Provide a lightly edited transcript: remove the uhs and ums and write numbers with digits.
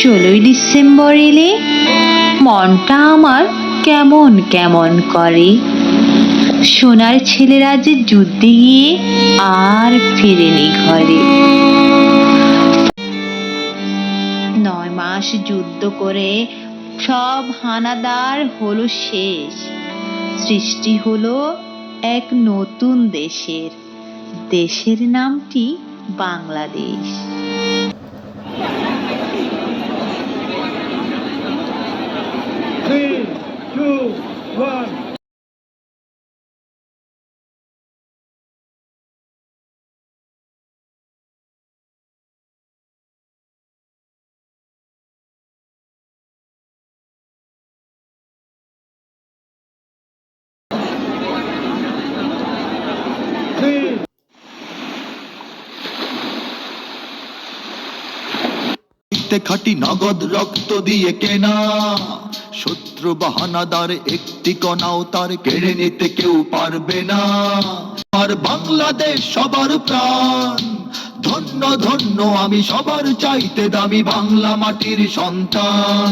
16ই December এলে মনটা আমার কেমন কেমন করে। সোনার ছেলেরা যে যুদ্ধে গিয়ে আর ফেরেনি ঘরে। 9 মাস যুদ্ধ করে সব হানাদার হলো শেষ। সৃষ্টি হলো এক নতুন দেশের, দেশের নামটি বাংলাদেশ। Three, two, one. খাটি নগদ রক্ত দিয়ে কেনা, শত্রু বাহানাদার একটি কণাও তার কেড়ে নিতে কেউ পারবে না। আর বাংলাদেশ সবার প্রাণ, ধন্য ধন্য আমি সবার চাইতে দামি বাংলা মাটির সন্তান।